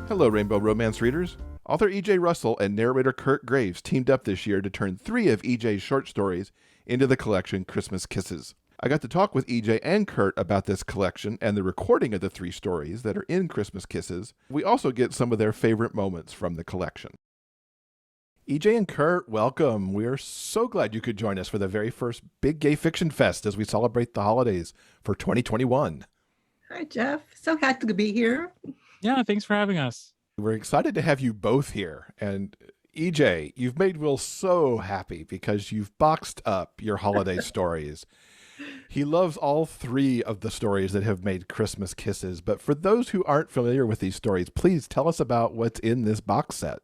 Hello, Rainbow Romance readers. Author E.J. Russell and narrator Kirt Graves teamed up this year to turn 3 of E.J.'s short stories into the collection Christmas Kisses. I got to talk with E.J. and Kirt about this collection and the recording of the 3 stories that are in Christmas Kisses. We also get some of their favorite moments from the collection. E.J. and Kirt, welcome. We are so glad you could join us for the very first Big Gay Fiction Fest as we celebrate the holidays for 2021. Hi, Jeff. So happy to be here. Yeah, thanks for having us. We're excited to have you both here. And EJ, you've made Will so happy because you've boxed up your holiday stories. He loves all 3 of the stories that have made Christmas Kisses. But for those who aren't familiar with these stories, please tell us about what's in this box set.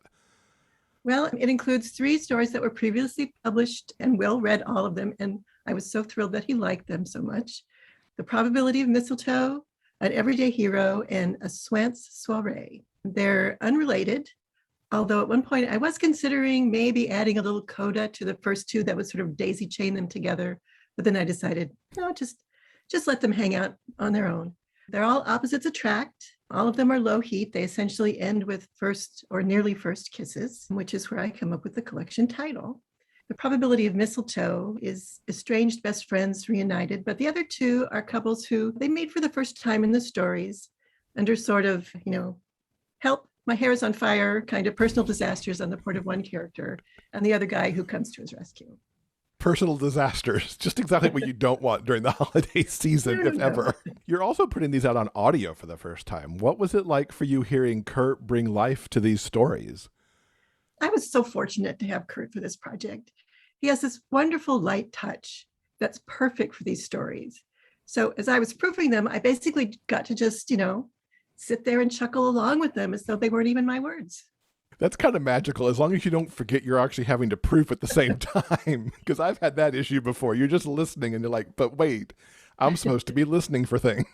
Well, it includes 3 stories that were previously published, and Will read all of them, and I was so thrilled that he liked them so much. The Probability of Mistletoe, An Everyday Hero, and A Swance Soiree. They're unrelated, although at one point I was considering maybe adding a little coda to the first 2 that would sort of daisy chain them together. But then I decided, no, just let them hang out on their own. They're all opposites attract. All of them are low heat. They essentially end with first or nearly first kisses, which is where I come up with the collection title. The Probability of Mistletoe is estranged best friends reunited, but the other 2 are couples who they meet for the first time in the stories under sort of, help, my hair is on fire, kind of personal disasters on the part of one character and the other guy who comes to his rescue. Personal disasters, just exactly what you don't want during the holiday season, if ever. You're also putting these out on audio for the first time. What was it like for you hearing Kirt bring life to these stories? I was so fortunate to have Kirt for this project. He has this wonderful light touch that's perfect for these stories. So as I was proofing them, I basically got to just, sit there and chuckle along with them as though they weren't even my words. That's kind of magical, as long as you don't forget you're actually having to proof at the same time. Because I've had that issue before. You're just listening and you're like, but wait, I'm supposed to be listening for things.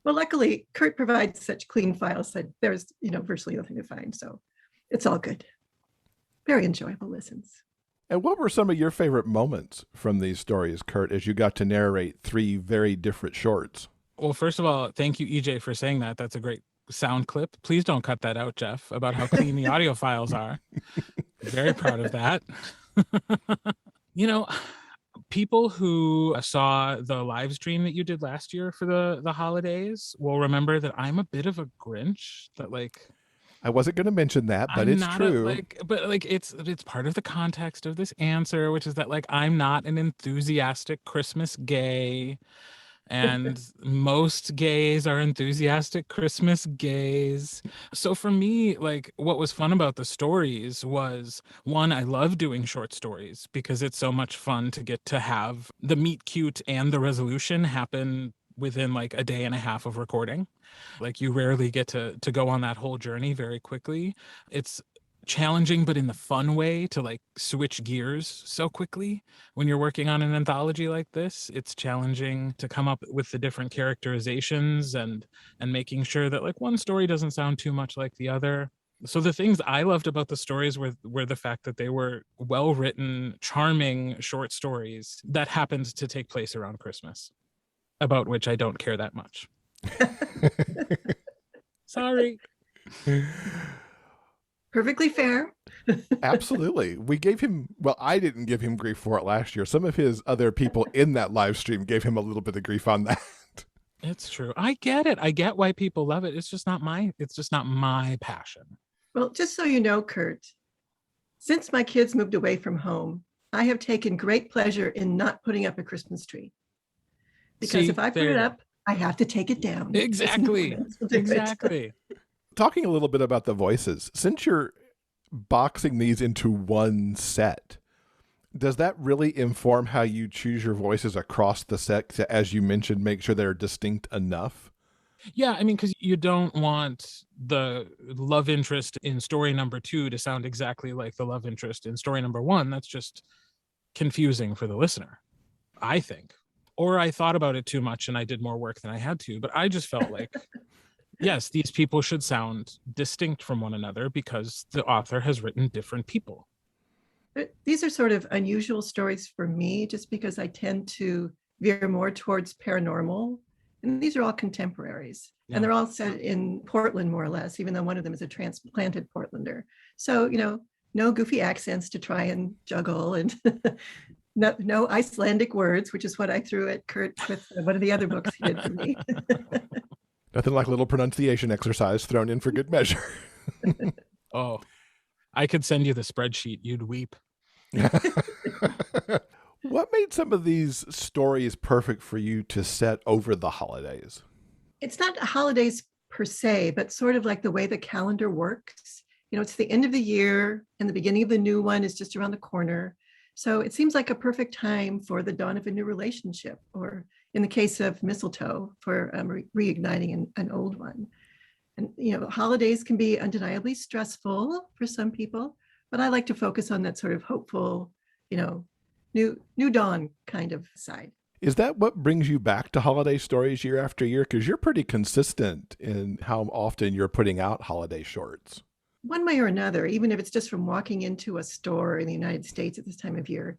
Well, luckily, Kirt provides such clean files that there's, virtually nothing to find. So it's all good. Very enjoyable listens. And what were some of your favorite moments from these stories, Kirt, as you got to narrate 3 very different shorts? Well, first of all, thank you, EJ, for saying that. That's a great sound clip. Please don't cut that out, Jeff, about how clean the audio files are. Very proud of that. People who saw the live stream that you did last year for the holidays will remember that I'm a bit of a Grinch. That I wasn't going to mention that, but it's true. It's part of the context of this answer, which is that I'm not an enthusiastic Christmas gay. And most gays are enthusiastic Christmas gays. So for me, what was fun about the stories was, one, I love doing short stories because it's so much fun to get to have the meet cute and the resolution happen within a day and a half of recording. You rarely get to go on that whole journey very quickly. It's challenging, but in the fun way, to switch gears so quickly. When you're working on an anthology like this, it's challenging to come up with the different characterizations and making sure that one story doesn't sound too much like the other. So the things I loved about the stories were the fact that they were well-written, charming short stories that happened to take place around Christmas, about which I don't care that much. Sorry. Perfectly fair. Absolutely. We gave him, I didn't give him grief for it last year. Some of his other people in that live stream gave him a little bit of grief on that. It's true. I get it. I get why people love it. It's just not my passion. Well, just so you know, Kirt, since my kids moved away from home, I have taken great pleasure in not putting up a Christmas tree. Because if I put it up, I have to take it down. Exactly. Exactly. Talking a little bit about the voices, since you're boxing these into one set, does that really inform how you choose your voices across the set to, as you mentioned, make sure they're distinct enough? Yeah, because you don't want the love interest in story number 2 to sound exactly like the love interest in story number 1. That's just confusing for the listener, I think. Or I thought about it too much and I did more work than I had to, but I just felt like yes, these people should sound distinct from one another because the author has written different people. These are sort of unusual stories for me, just because I tend to veer more towards paranormal And these are all contemporaries. Yeah. And they're all set in Portland, more or less, even though one of them is a transplanted Portlander. So, no goofy accents to try and juggle, and no Icelandic words, which is what I threw at Kirt with one of the other books he did for me. Nothing like a little pronunciation exercise thrown in for good measure. Oh, I could send you the spreadsheet. You'd weep. What made some of these stories perfect for you to set over the holidays? It's not holidays per se, but sort of like the way the calendar works. It's the end of the year and the beginning of the new one is just around the corner. So it seems like a perfect time for the dawn of a new relationship, or in the case of Mistletoe, for reigniting an old one. And, holidays can be undeniably stressful for some people, but I like to focus on that sort of hopeful, new dawn kind of side. Is that what brings you back to holiday stories year after year? Because you're pretty consistent in how often you're putting out holiday shorts. One way or another, even if it's just from walking into a store in the United States at this time of year,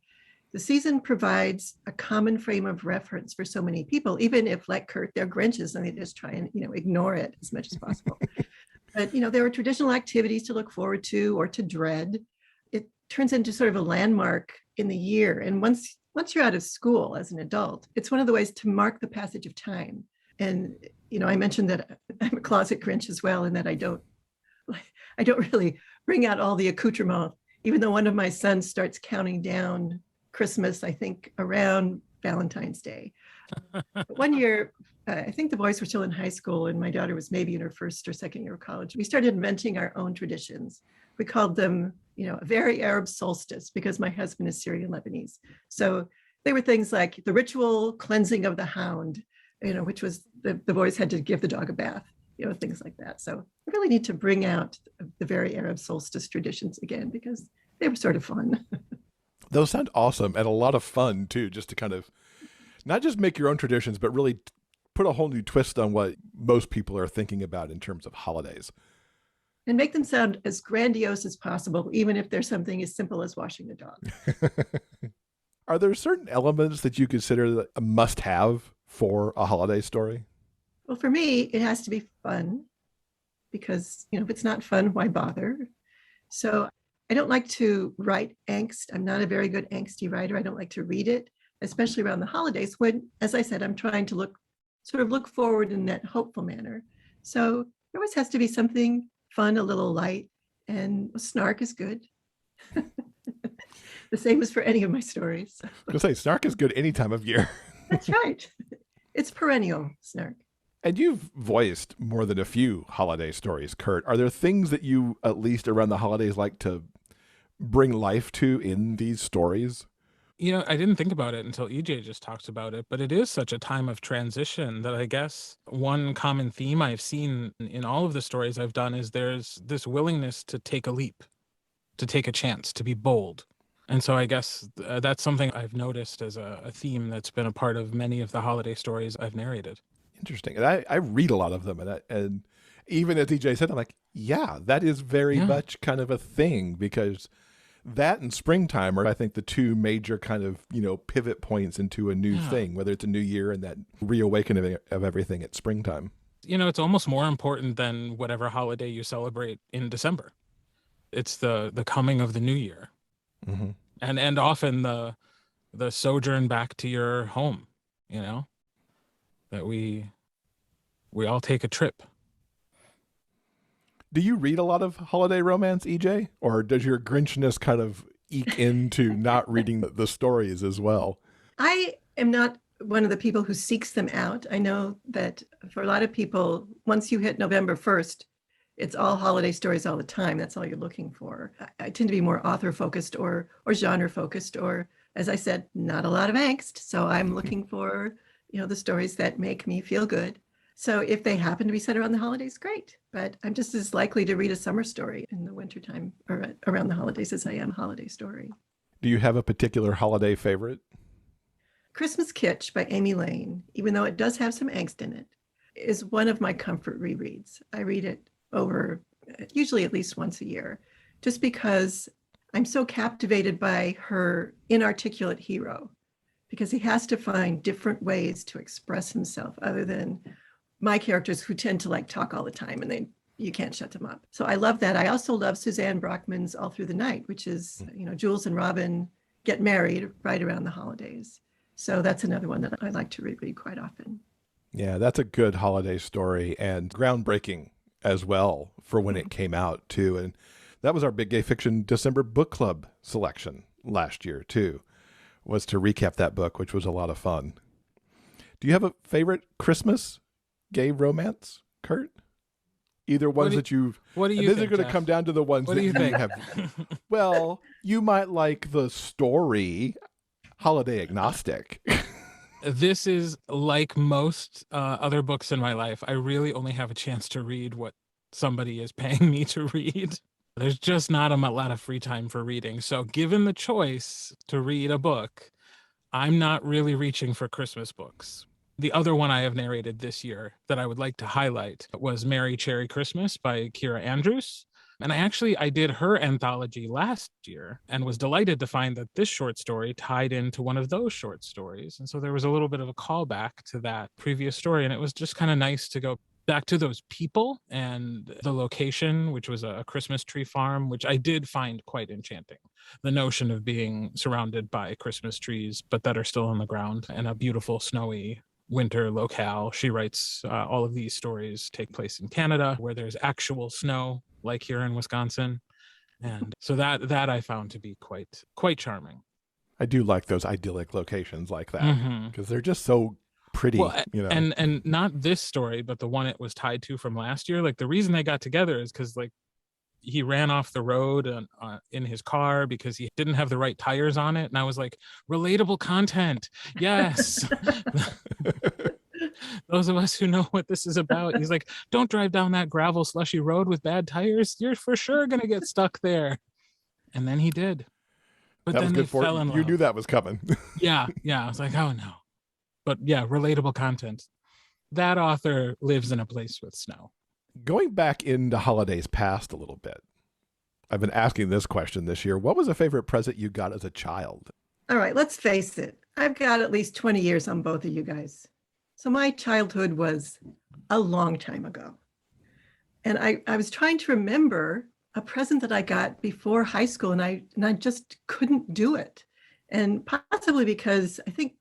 the season provides a common frame of reference for so many people, even if, like Kirt, they're Grinches and they just try and, ignore it as much as possible. But, there are traditional activities to look forward to or to dread. It turns into sort of a landmark in the year. And once you're out of school as an adult, it's one of the ways to mark the passage of time. And, I mentioned that I'm a closet Grinch as well, and that I don't really bring out all the accoutrement, even though one of my sons starts counting down Christmas, I think, around Valentine's Day. One year, I think the boys were still in high school and my daughter was maybe in her first or second year of college. We started inventing our own traditions. We called them, a very Arab solstice, because my husband is Syrian Lebanese. So they were things like the ritual cleansing of the hound, which was the boys had to give the dog a bath, things like that. So I really need to bring out the very Arab solstice traditions again, because they were sort of fun. Those sound awesome and a lot of fun too, just to kind of not just make your own traditions, but really put a whole new twist on what most people are thinking about in terms of holidays. And make them sound as grandiose as possible, even if there's something as simple as washing the dog. Are there certain elements that you consider a must-have for a holiday story? Well, for me, it has to be fun, because, if it's not fun, why bother? So I don't like to write angst. I'm not a very good angsty writer. I don't like to read it, especially around the holidays when, as I said, I'm trying to look forward in that hopeful manner. So there always has to be something fun, a little light, and snark is good. The same as for any of my stories. I was going to say, snark is good any time of year. That's right. It's perennial snark. And you've voiced more than a few holiday stories, Kirt. Are there things that you, at least around the holidays, like to bring life to in these stories? I didn't think about it until EJ just talked about it, but it is such a time of transition that I guess one common theme I've seen in all of the stories I've done is there's this willingness to take a leap, to take a chance, to be bold. And so I guess that's something I've noticed as a theme that's been a part of many of the holiday stories I've narrated. Interesting. And I read a lot of them. And even as EJ said, I'm like, yeah, that is very much kind of a thing, because that and springtime are, I think, the two major kind of, pivot points into a new thing, whether it's a new year and that reawakening of everything at springtime. It's almost more important than whatever holiday you celebrate in December. It's the coming of the new year. Mm-hmm. And often the sojourn back to your home, that we all take a trip. Do you read a lot of holiday romance, EJ? Or does your Grinchness kind of eke into not reading the stories as well? I am not one of the people who seeks them out. I know that for a lot of people, once you hit November 1st, it's all holiday stories all the time. That's all you're looking for. I tend to be more author focused or genre focused, or, as I said, not a lot of angst. So I'm looking for, the stories that make me feel good. So if they happen to be set around the holidays, great. But I'm just as likely to read a summer story in the wintertime or around the holidays as I am a holiday story. Do you have a particular holiday favorite? Christmas Kitsch by Amy Lane, even though it does have some angst in it, is one of my comfort rereads. I read it over usually at least once a year, just because I'm so captivated by her inarticulate hero, because he has to find different ways to express himself other than my characters who tend to like talk all the time and you can't shut them up. So I love that. I also love Suzanne Brockman's All Through the Night, which is, Jules and Robin get married right around the holidays. So that's another one that I like to reread quite often. Yeah, that's a good holiday story and groundbreaking as well for when it came out too. And that was our Big Gay Fiction December book club selection last year too, was to recap that book, which was a lot of fun. Do you have a favorite Christmas gay romance, Kirt? Either ones that you've... What do you think, these are going to come down to the ones that you have... Well, you might like the story, holiday agnostic. This is like most other books in my life. I really only have a chance to read what somebody is paying me to read. There's just not a lot of free time for reading. So given the choice to read a book, I'm not really reaching for Christmas books. The other one I have narrated this year that I would like to highlight was Merry Cherry Christmas by Kira Andrews. And I did her anthology last year and was delighted to find that this short story tied into one of those short stories. And so there was a little bit of a callback to that previous story. And it was just kind of nice to go back to those people and the location, which was a Christmas tree farm, which I did find quite enchanting. The notion of being surrounded by Christmas trees, but that are still on the ground, and a beautiful snowy winter locale. She writes all of these stories take place in Canada where there's actual snow, like here in Wisconsin. And so that I found to be quite charming. I do like those idyllic locations like that because they're just so pretty. Well, and not this story, but the one it was tied to from last year. Like the reason they got together is because like he ran off the road in his car because he didn't have the right tires on it. And I was like, relatable content. Yes. Those of us who know what this is about. He's like, don't drive down that gravel slushy road with bad tires. You're for sure going to get stuck there. And then he did. But that then was good they fell in love. You knew that was coming. Yeah. I was like, oh no. But yeah, relatable content. That author lives in a place with snow. Going back into holidays past a little bit, I've been asking this question this year. What was a favorite present you got as a child? All right, let's face it. I've got at least 20 years on both of you guys. So my childhood was a long time ago. And I was trying to remember a present that I got before high school, and I just couldn't do it. And possibly because I think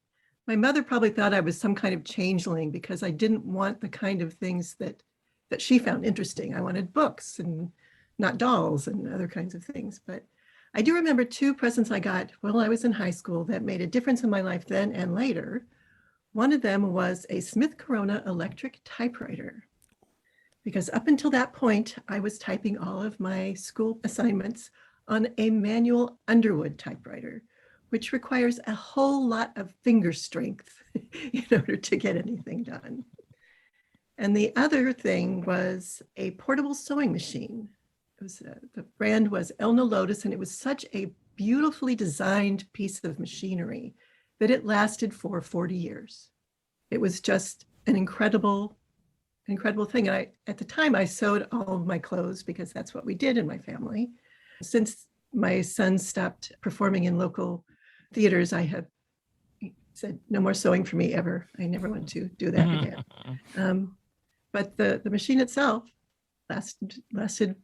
my mother probably thought I was some kind of changeling because I didn't want the kind of things that she found interesting. I wanted books and not dolls and other kinds of things. But I do remember two presents I got while I was in high school that made a difference in my life then and later. One of them was a Smith Corona electric typewriter, because up until that point, I was typing all of my school assignments on a manual Underwood typewriter, which requires a whole lot of finger strength in order to get anything done. And the other thing was a portable sewing machine. It was the brand was Elna Lotus, and it was such a beautifully designed piece of machinery that it lasted for 40 years. It was just an incredible thing. And at the time, I sewed all of my clothes because that's what we did in my family. Since my son stopped performing in local theaters, I have said no more sewing for me ever. I never want to do that again. But the machine itself lasted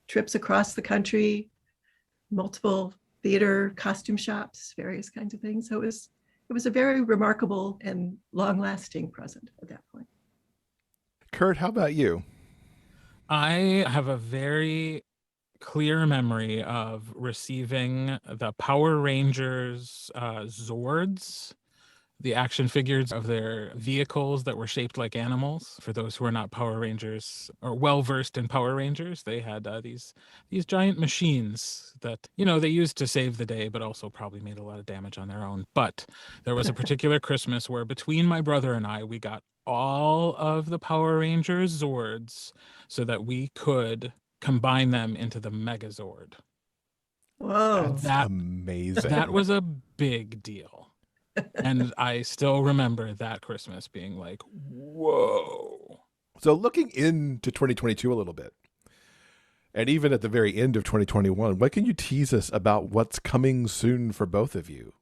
trips across the country, multiple theater, costume shops, various kinds of things. So it was a very remarkable and long-lasting present at that point. Kirt, how about you? I have a very clear memory of receiving the Power Rangers Zords, the action figures of their vehicles that were shaped like animals. For those who are not Power Rangers or well-versed in Power Rangers, they had these giant machines that, they used to save the day, but also probably made a lot of damage on their own. But there was a particular Christmas where between my brother and I, we got all of the Power Rangers Zords so that we could combine them into the Megazord. Whoa. That's amazing. That was a big deal. And I still remember that Christmas being like, whoa. So looking into 2022 a little bit, and even at the very end of 2021, what can you tease us about what's coming soon for both of you?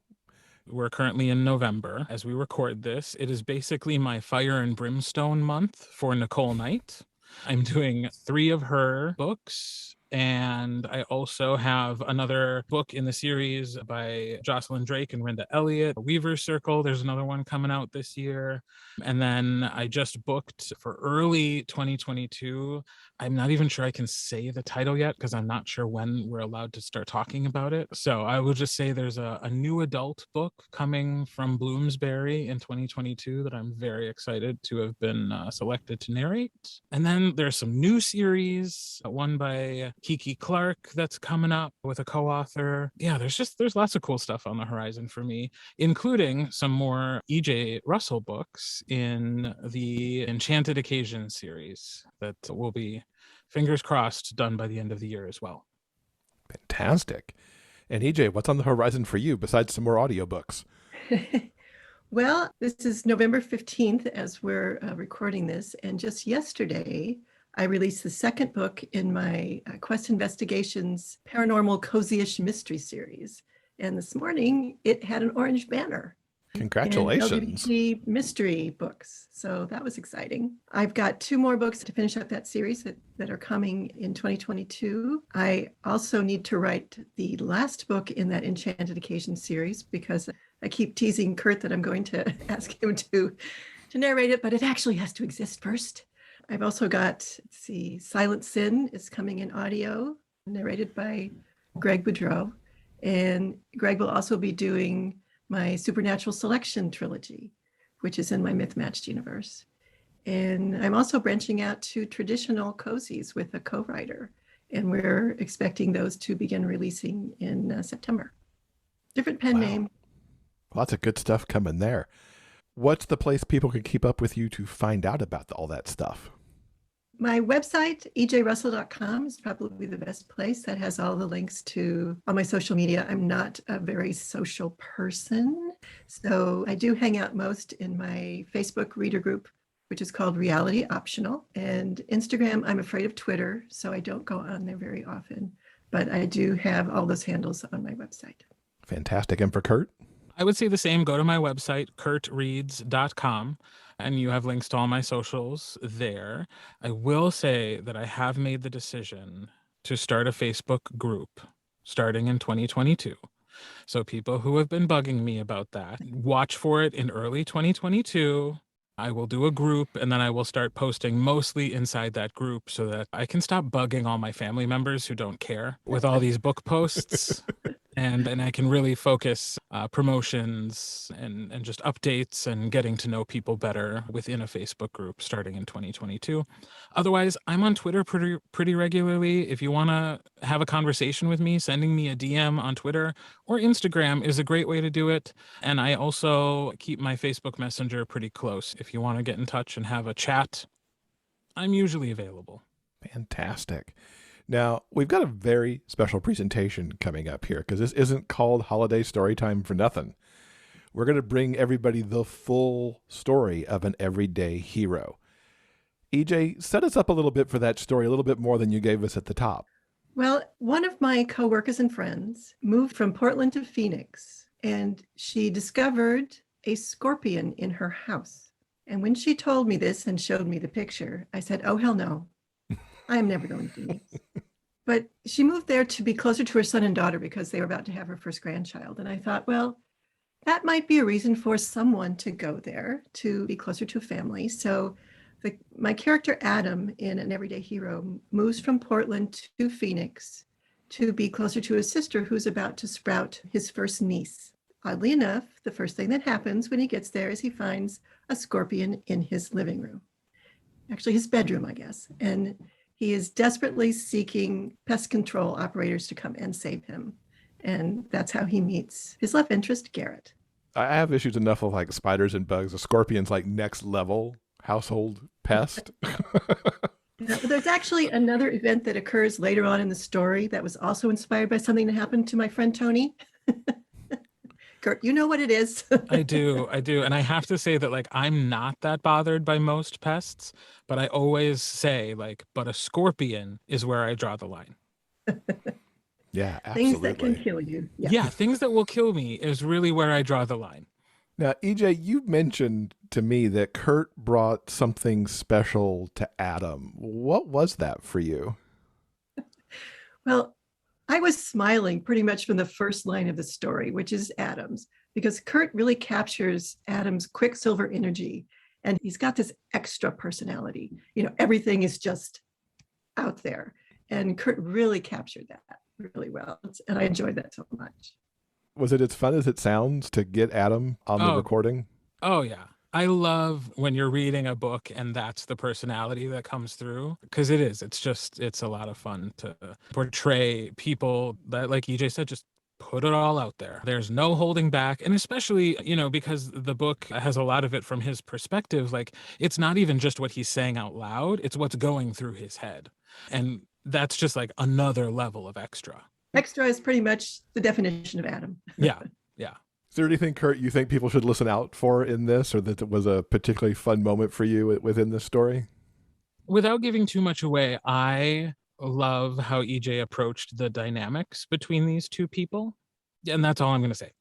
We're currently in November as we record this. It is basically my Fire and Brimstone month for Nicole Knight. I'm doing 3 of her books, and I also have another book in the series by Jocelyn Drake and Renda Elliott, Weaver's Circle. There's another one coming out this year. And then I just booked for early 2022. I'm not even sure I can say the title yet because I'm not sure when we're allowed to start talking about it. So I will just say there's a new adult book coming from Bloomsbury in 2022 that I'm very excited to have been selected to narrate. And then there's some new series, one by Kiki Clark that's coming up with a co-author. Yeah, there's lots of cool stuff on the horizon for me, including some more E.J. Russell books in the Enchanted Occasion series that will be, fingers crossed, done by the end of the year as well. Fantastic. And EJ, what's on the horizon for you besides some more audiobooks? Well, this is November 15th as we're recording this. And just yesterday, I released the second book in my Quest Investigations Paranormal Cozy-ish Mystery series. And this morning, it had an orange banner. Congratulations. LGBT mystery books. So that was exciting. I've got 2 more books to finish up that series that are coming in 2022. I also need to write the last book in that Enchanted Occasion series because I keep teasing Kirt that I'm going to ask him to narrate it, but it actually has to exist first. I've also got, Silent Sin is coming in audio, narrated by Greg Boudreau. And Greg will also be doing my Supernatural Selection trilogy, which is in my Myth Matched universe. And I'm also branching out to traditional cozies with a co-writer, and we're expecting those to begin releasing in September. Different pen name. Lots of good stuff coming there. What's the place people can keep up with you to find out about all that stuff? My website, ejrussell.com, is probably the best place. That has all the links to all my social media. I'm not a very social person, so I do hang out most in my Facebook reader group, which is called Reality Optional. And Instagram, I'm afraid of Twitter, so I don't go on there very often. But I do have all those handles on my website. Fantastic. And for Kirt? I would say the same. Go to my website, kirtreads.com, and you have links to all my socials there. I will say that I have made the decision to start a Facebook group starting in 2022. So people who have been bugging me about that, watch for it in early 2022. I will do a group, and then I will start posting mostly inside that group so that I can stop bugging all my family members who don't care with all these book posts. And I can really focus promotions and just updates and getting to know people better within a Facebook group starting in 2022. Otherwise, I'm on Twitter pretty regularly. If you want to have a conversation with me, sending me a DM on Twitter or Instagram is a great way to do it. And I also keep my Facebook Messenger pretty close. If you want to get in touch and have a chat, I'm usually available. Fantastic. Now, we've got a very special presentation coming up here because this isn't called Holiday Storytime for nothing. We're going to bring everybody the full story of an everyday hero. EJ, set us up a little bit for that story, a little bit more than you gave us at the top. Well, one of my coworkers and friends moved from Portland to Phoenix, and she discovered a scorpion in her house. And when she told me this and showed me the picture, I said, oh, hell no. I am never going to do this. But she moved there to be closer to her son and daughter because they were about to have her first grandchild. And I thought, well, that might be a reason for someone to go there to be closer to a family. So my character, Adam, in An Everyday Hero, moves from Portland to Phoenix to be closer to his sister, who's about to sprout his first niece. Oddly enough, the first thing that happens when he gets there is he finds a scorpion in his living room. Actually, his bedroom, I guess. And he is desperately seeking pest control operators to come and save him. And that's how he meets his love interest, Garrett. I have issues enough with like spiders and bugs. A scorpion's like next level household pest. There's actually another event that occurs later on in the story that was also inspired by something that happened to my friend Tony. Kirt, you know what it is. I do. And I have to say that, like, I'm not that bothered by most pests, but I always say, like, but a scorpion is where I draw the line. Yeah, Things that can absolutely. kill you. Yeah, things that will kill me is really where I draw the line. Now, EJ, you mentioned to me that Kirt brought something special to Adam. What was that for you? Well, I was smiling pretty much from the first line of the story, which is Adam's, because Kirt really captures Adam's quicksilver energy. And he's got this extra personality. Everything is just out there. And Kirt really captured that really well. And I enjoyed that so much. Was it as fun as it sounds to get Adam on the Oh, recording? oh yeah. I love when you're reading a book and that's the personality that comes through, because it's a lot of fun to portray people that, like EJ said, just put it all out there. There's no holding back. And especially, because the book has a lot of it from his perspective, like it's not even just what he's saying out loud, it's what's going through his head. And that's just like another level of extra. Extra is pretty much the definition of Adam. Yeah. Yeah. Is there anything, Kirt, you think people should listen out for in this, or that it was a particularly fun moment for you within this story? Without giving too much away, I love how EJ approached the dynamics between these two people. And that's all I'm going to say.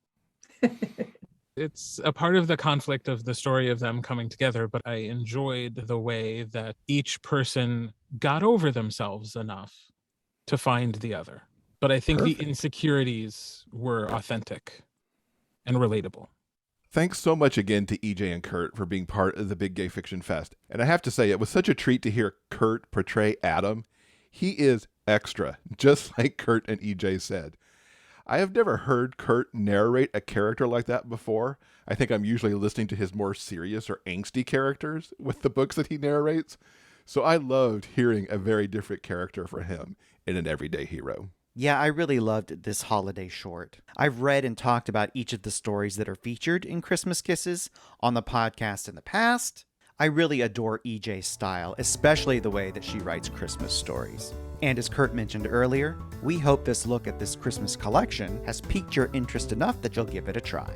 It's a part of the conflict of the story of them coming together, but I enjoyed the way that each person got over themselves enough to find the other. But I think Perfect. the insecurities were authentic and relatable. Thanks so much again to EJ and Kirt for being part of the Big Gay Fiction Fest. And I have to say, it was such a treat to hear Kirt portray Adam. He is extra, just like Kirt and EJ said. I have never heard Kirt narrate a character like that before. I think I'm usually listening to his more serious or angsty characters with the books that he narrates. So I loved hearing a very different character for him in an everyday hero. Yeah, I really loved this holiday short. I've read and talked about each of the stories that are featured in Christmas Kisses on the podcast in the past. I really adore EJ's style, especially the way that she writes Christmas stories. And as Kirt mentioned earlier, we hope this look at this Christmas collection has piqued your interest enough that you'll give it a try.